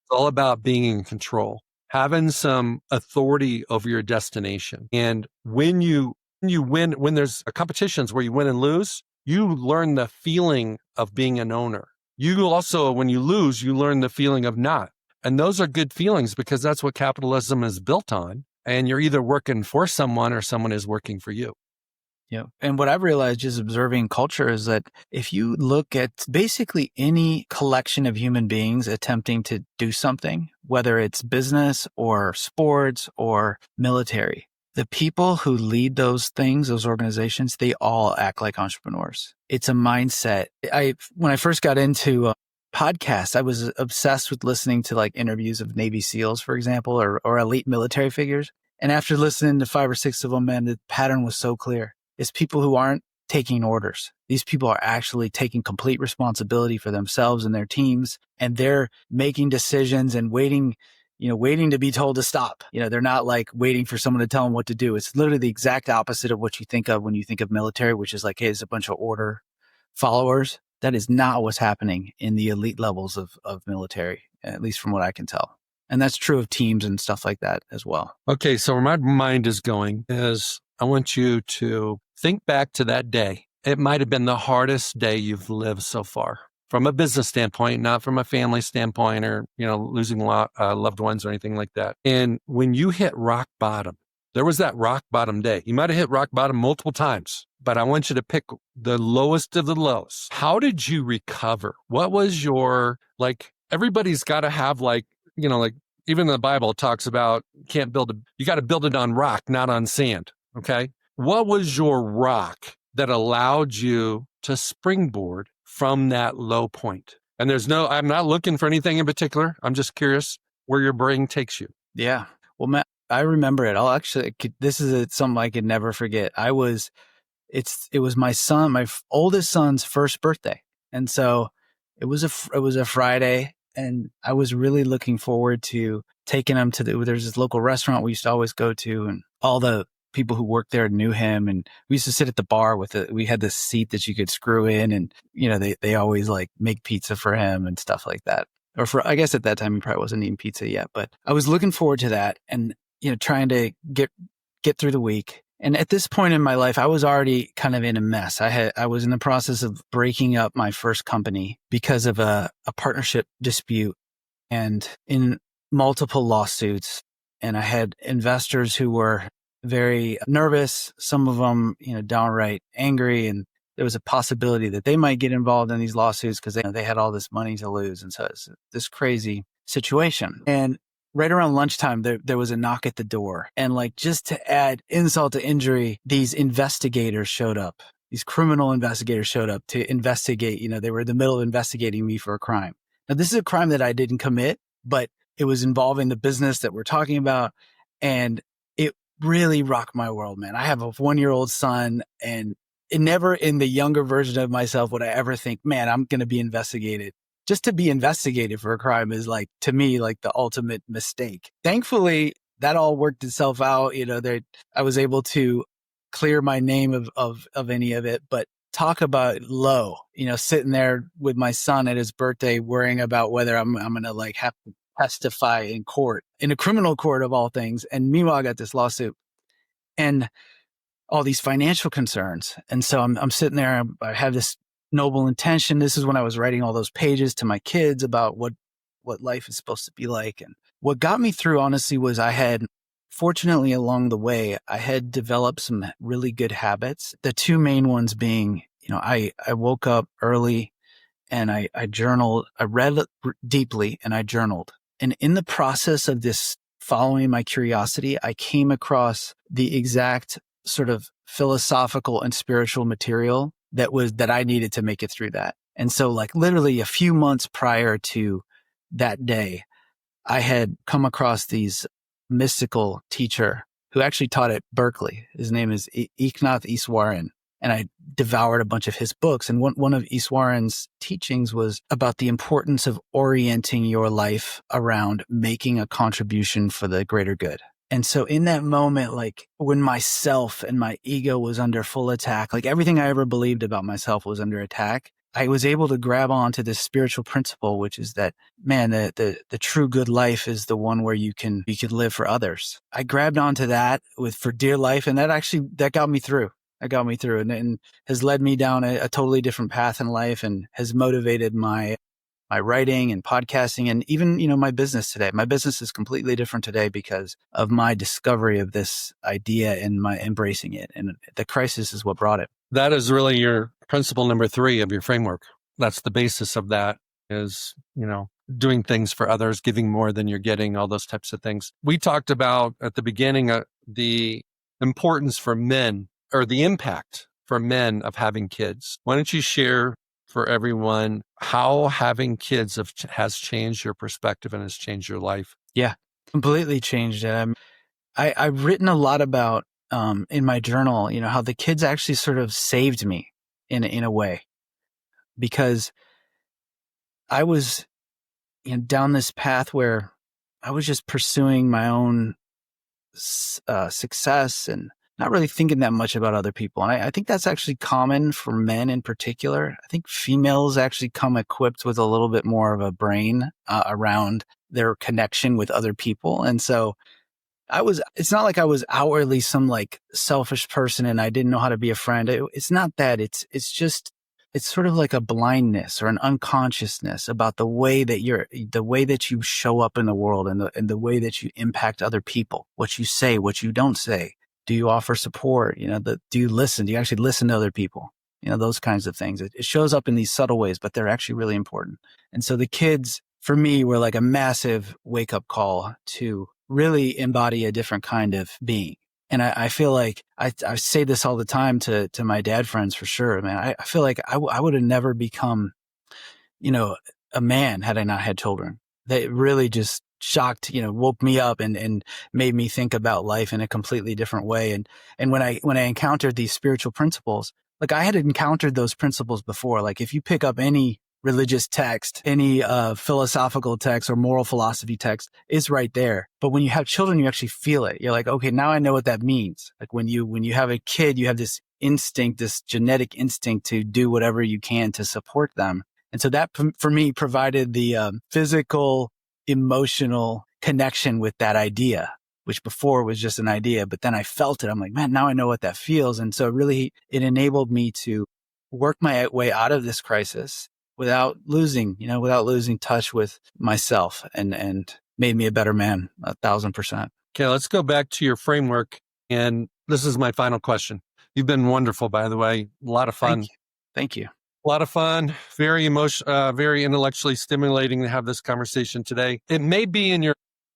It's all about being in control, having some authority over your destination. And when you win, when there's competitions where you win and lose, you learn the feeling of being an owner. You also, when you lose, you learn the feeling of not. And those are good feelings because that's what capitalism is built on. And you're either working for someone or someone is working for you. Yeah. And what I've realized just observing culture is that if you look at basically any collection of human beings attempting to do something, whether it's business or sports or military, The people who lead those things, those organizations, they all act like entrepreneurs. It's a mindset. When I first got into podcasts, I was obsessed with listening to like interviews of Navy SEALs, for example, or elite military figures. And after listening to 5 or 6 of them, man, the pattern was so clear. It's people who aren't taking orders. These people are actually taking complete responsibility for themselves and their teams, and they're making decisions and waiting to be told to stop. They're not like waiting for someone to tell them what to do. It's literally the exact opposite of what you think of when you think of military, which is like, hey, it's a bunch of order followers. That is not what's happening in the elite levels of military, at least from what I can tell. And that's true of teams and stuff like that as well. Okay, so where my mind is going is I want you to think back to that day. It might have been the hardest day you've lived so far from a business standpoint, not from a family standpoint or, losing loved ones or anything like that. And when you hit rock bottom, there was that rock bottom day. You might have hit rock bottom multiple times, but I want you to pick the lowest of the lows. How did you recover? What was your, everybody's got to have even the Bible talks about you got to build it on rock, not on sand. Okay. What was your rock that allowed you to springboard from that low point? And I'm not looking for anything in particular. I'm just curious where your brain takes you. Yeah. Well, Matt, I remember it. This is something I could never forget. It was my oldest son's first birthday. And so it was a Friday, and I was really looking forward to taking him there's this local restaurant we used to always go to, and all the people who worked there knew him, and we used to sit at the bar we had this seat that you could screw in, and they always like make pizza for him and stuff like that. I guess at that time he probably wasn't eating pizza yet, but I was looking forward to that and trying to get through the week. And at this point in my life, I was already kind of in a mess. I was in the process of breaking up my first company because of a partnership dispute and in multiple lawsuits. And I had investors who were very nervous, some of them, downright angry. And there was a possibility that they might get involved in these lawsuits because they had all this money to lose. And so it's this crazy situation. And right around lunchtime, there was a knock at the door. And just to add insult to injury, these investigators showed up. These criminal investigators showed up to investigate. They were in the middle of investigating me for a crime. Now, this is a crime that I didn't commit, but it was involving the business that we're talking about. And it really rocked my world, man. I have a 1-year-old son, and never in the younger version of myself would I ever think, man, I'm going to be investigated. Just to be investigated for a crime is to me, the ultimate mistake. Thankfully, that all worked itself out. I was able to clear my name of any of it, but talk about low, sitting there with my son at his birthday, worrying about whether I'm going to have to testify in court, in a criminal court of all things. And meanwhile, I got this lawsuit and all these financial concerns. And so I'm sitting there, I have this noble intention. This is when I was writing all those pages to my kids about what life is supposed to be like. And what got me through, honestly, was fortunately along the way, I had developed some really good habits. The 2 main ones being, I woke up early and I journaled. I read deeply and I journaled. And in the process of this, following my curiosity, I came across the exact sort of philosophical and spiritual material that I needed to make it through that. And so literally a few months prior to that day, I had come across these mystical teacher who actually taught at Berkeley. His name is Eknath Easwaran. And I devoured a bunch of his books. And one of Easwaran's teachings was about the importance of orienting your life around making a contribution for the greater good. And so in that moment, when myself and my ego was under full attack, everything I ever believed about myself was under attack, I was able to grab onto this spiritual principle, which is that, man, the true good life is the one where you can live for others. I grabbed onto that for dear life. And that got me through. That got me through and has led me down a totally different path in life and has motivated my writing and podcasting and even, my business today. My business is completely different today because of my discovery of this idea and my embracing it. And the crisis is what brought it. That is really your principle number 3 of your framework. That's the basis of that is, doing things for others, giving more than you're getting, all those types of things. We talked about at the beginning, the importance for men or the impact for men of having kids. Why don't you share for everyone how having kids has changed your perspective and has changed your life? Yeah, completely changed it. I've written a lot about in my journal, how the kids actually sort of saved me in a way, because I was down this path where I was just pursuing my own success and not really thinking that much about other people. And I think that's actually common for men in particular. I think females actually come equipped with a little bit more of a brain around their connection with other people. And so it's not like I was outwardly some like selfish person and I didn't know how to be a friend. It's not that. It's sort of like a blindness or an unconsciousness about the way that you show up in the world and the way that you impact other people, what you say, what you don't say. Do you offer support? Do you listen? Do you actually listen to other people? Those kinds of things. It shows up in these subtle ways, but they're actually really important. And so the kids, for me, were like a massive wake up call to really embody a different kind of being. And I feel like I say this all the time to my dad friends for sure, man. I feel like I would have never become, a man had I not had children. They really just shocked, woke me up and made me think about life in a completely different way. And when I encountered these spiritual principles, like I had encountered those principles before. Like if you pick up any religious text, any philosophical text or moral philosophy text is right there. But when you have children, you actually feel it. You're like, okay, now I know what that means. Like when you have a kid, you have this instinct, this genetic instinct to do whatever you can to support them. And so that for me provided the physical, emotional connection with that idea, which before was just an idea, but then I felt it. I'm like, man, now I know what that feels. And so really it enabled me to work my way out of this crisis without losing touch with myself and made me a better man, 1,000%. Okay, let's go back to your framework. And this is my final question. You've been wonderful, by the way. A lot of fun. Thank you. A lot of fun, very very intellectually stimulating to have this conversation today. It may be in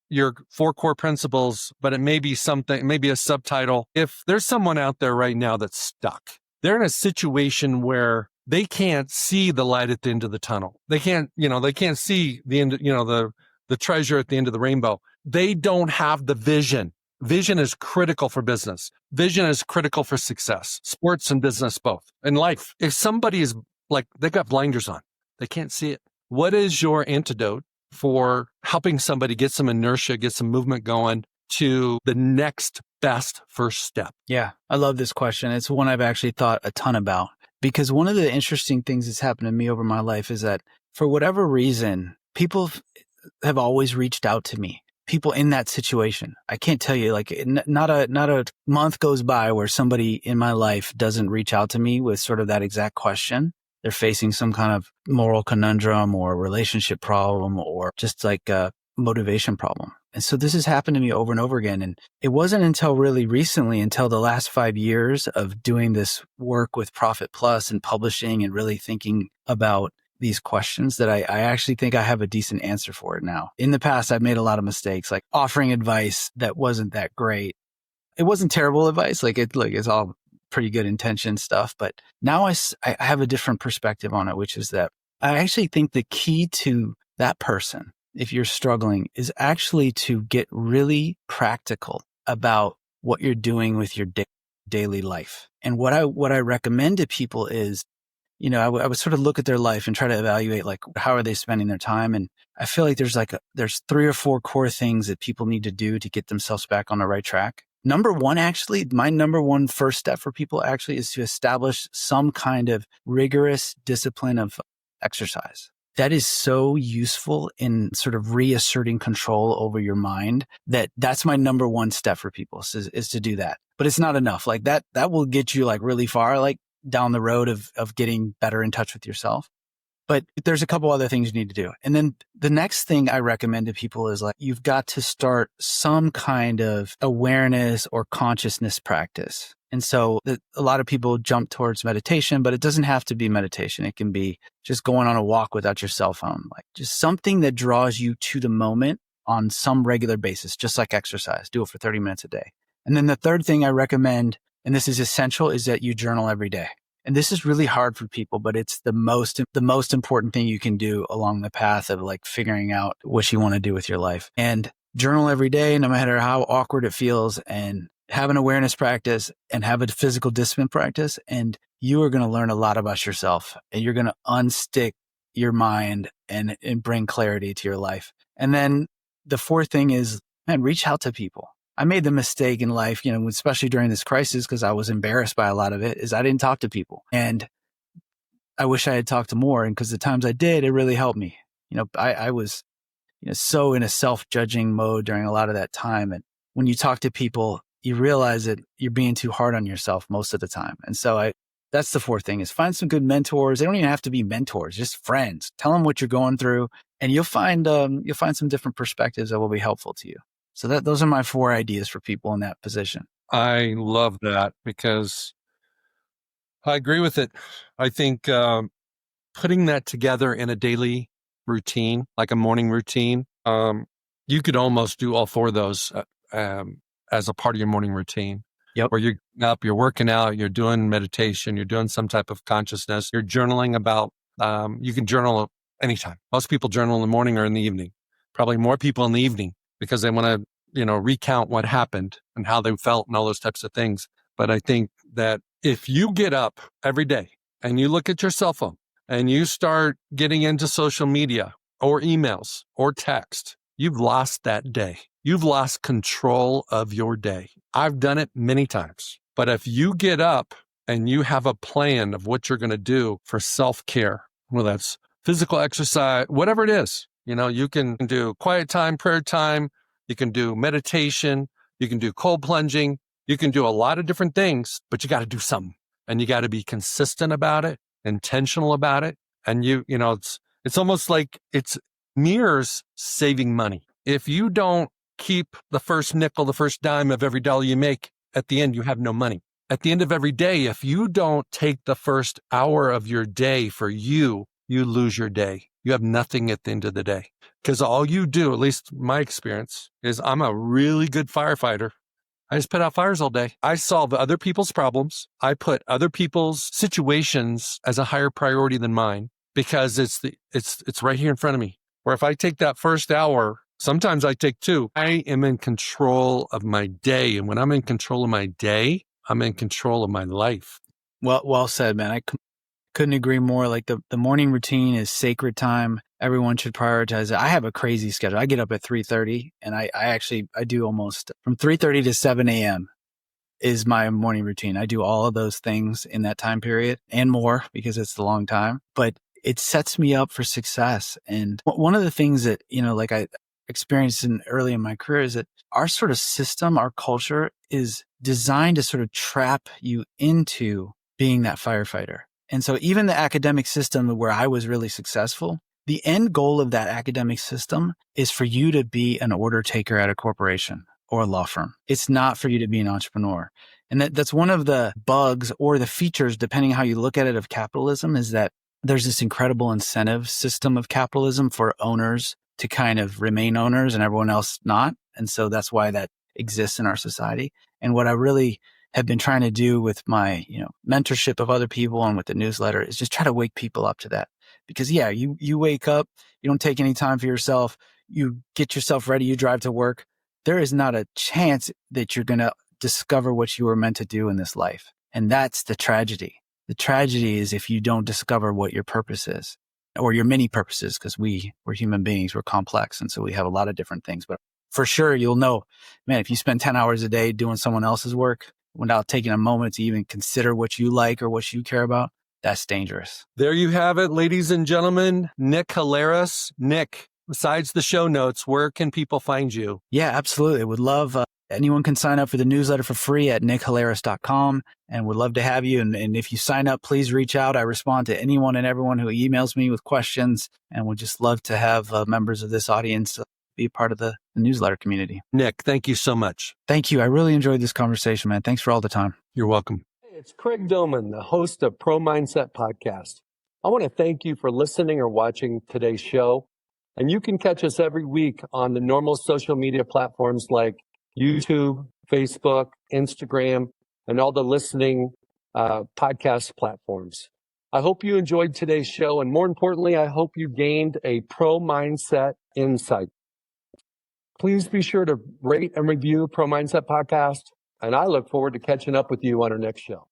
your 4 core principles, but it may be maybe a subtitle. If there's someone out there right now that's stuck, they're in a situation where they can't see the light at the end of the tunnel. They can't see the end, the treasure at the end of the rainbow. They don't have the vision. Vision is critical for business. Vision is critical for success, sports and business both, and life. If somebody is like, they've got blinders on, they can't see it. What is your antidote for helping somebody get some inertia, get some movement going to the next best first step? Yeah, I love this question. It's one I've actually thought a ton about, because one of the interesting things that's happened to me over my life is that for whatever reason, people have always reached out to me. People in that situation. I can't tell you, like not a month goes by where somebody in my life doesn't reach out to me with sort of that exact question. They're facing some kind of moral conundrum or relationship problem or just like a motivation problem. And so this has happened to me over and over again. And it wasn't until really recently, until the last 5 years of doing this work with Profit Plus and publishing and really thinking about these questions that I actually think I have a decent answer for it now. In the past, I've made a lot of mistakes, like offering advice that wasn't that great. It wasn't terrible advice. It's all pretty good intention stuff. But now I have a different perspective on it, which is that I actually think the key to that person, if you're struggling, is actually to get really practical about what you're doing with your daily life. And what I recommend to people is, I would sort of look at their life and try to evaluate, like, how are they spending their time? And I feel like there's 3 or 4 core things that people need to do to get themselves back on the right track. Number one, actually, my number one first step for people actually is to establish some kind of rigorous discipline of exercise. That is so useful in sort of reasserting control over your mind. That's my number one step for people is to do that. But it's not enough. Like that will get you like really far, like down the road of getting better in touch with yourself. But there's a couple other things you need to do. And then the next thing I recommend to people is, like, you've got to start some kind of awareness or consciousness practice. And so a lot of people jump towards meditation, but it doesn't have to be meditation. It can be just going on a walk without your cell phone, like just something that draws you to the moment on some regular basis, just like exercise. Do it for 30 minutes a day. And then the third thing I recommend, and this is essential, is that you journal every day. And this is really hard for people, but it's the most important thing you can do along the path of like figuring out what you want to do with your life. And journal every day, no matter how awkward it feels, and have an awareness practice and have a physical discipline practice. And you are going to learn a lot about yourself, and you're going to unstick your mind and bring clarity to your life. And then the fourth thing is, man, reach out to people. I made the mistake in life, especially during this crisis, because I was embarrassed by a lot of it, is I didn't talk to people. And I wish I had talked to more. And because the times I did, it really helped me. I was so in a self-judging mode during a lot of that time. And when you talk to people, you realize that you're being too hard on yourself most of the time. And so that's the fourth thing, is find some good mentors. They don't even have to be mentors, just friends. Tell them what you're going through, and you'll find some different perspectives that will be helpful to you. So those are my 4 ideas for people in that position. I love that, because I agree with it. I think putting that together in a daily routine, like a morning routine, you could almost do all 4 of those as a part of your morning routine. Yep. Where you're up, you're working out, you're doing meditation, you're doing some type of consciousness, you're journaling about, you can journal anytime. Most people journal in the morning or in the evening. Probably more people in the evening, because they want to, recount what happened and how they felt and all those types of things. But I think that if you get up every day and you look at your cell phone and you start getting into social media or emails or text, you've lost that day. You've lost control of your day. I've done it many times. But if you get up and you have a plan of what you're going to do for self-care, whether that's physical exercise, whatever it is, you can do quiet time, prayer time, you can do meditation, you can do cold plunging, you can do a lot of different things, but you got to do something, and you got to be consistent about it, intentional about it. And it's almost like it's mirrors saving money. If you don't keep the first nickel, the first dime of every dollar you make, at the end, you have no money. At the end of every day, if you don't take the first hour of your day for you, you lose your day. You have nothing at the end of the day. Because all you do, at least my experience, is I'm a really good firefighter. I just put out fires all day. I solve other people's problems. I put other people's situations as a higher priority than mine, because it's right here in front of me. Or if I take that first hour, sometimes I take 2. I am in control of my day. And when I'm in control of my day, I'm in control of my life. Well said, man. I couldn't agree more. Like the morning routine is sacred time. Everyone should prioritize it. I have a crazy schedule. I get up at 3:30, and I do almost from 3:30 to 7 a.m. is my morning routine. I do all of those things in that time period and more, because it's a long time, but it sets me up for success. And one of the things that, like I experienced early in my career, is that our sort of system, our culture, is designed to sort of trap you into being that firefighter. And so even the academic system where I was really successful, the end goal of that academic system is for you to be an order taker at a corporation or a law firm. It's not for you to be an entrepreneur. And that's one of the bugs or the features, depending how you look at it, of capitalism, is that there's this incredible incentive system of capitalism for owners to kind of remain owners and everyone else not. And so that's why that exists in our society. And what I really have been trying to do with my, mentorship of other people and with the newsletter is just try to wake people up to that. Because you wake up, you don't take any time for yourself, you get yourself ready, you drive to work. There is not a chance that you're going to discover what you were meant to do in this life. And that's the tragedy. The tragedy is if you don't discover what your purpose is, or your many purposes, because we're human beings, we're complex. And so we have a lot of different things. But for sure, you'll know, man, if you spend 10 hours a day doing someone else's work without taking a moment to even consider what you like or what you care about, that's dangerous. There you have it, ladies and gentlemen. Nick Halaris. Nick, besides the show notes, where can people find you? Yeah, absolutely. Would love, anyone can sign up for the newsletter for free at nickhalaris.com, and would love to have you. And if you sign up, please reach out. I respond to anyone and everyone who emails me with questions, and would just love to have members of this audience be a part of the newsletter community. Nick, thank you so much. Thank you. I really enjoyed this conversation, man. Thanks for all the time. You're welcome. Hey, it's Craig Domann, the host of Pro Mindset Podcast. I want to thank you for listening or watching today's show. And you can catch us every week on the normal social media platforms like YouTube, Facebook, Instagram, and all the listening podcast platforms. I hope you enjoyed today's show, and more importantly, I hope you gained a pro mindset insight. Please be sure to rate and review Pro Mindset Podcast, and I look forward to catching up with you on our next show.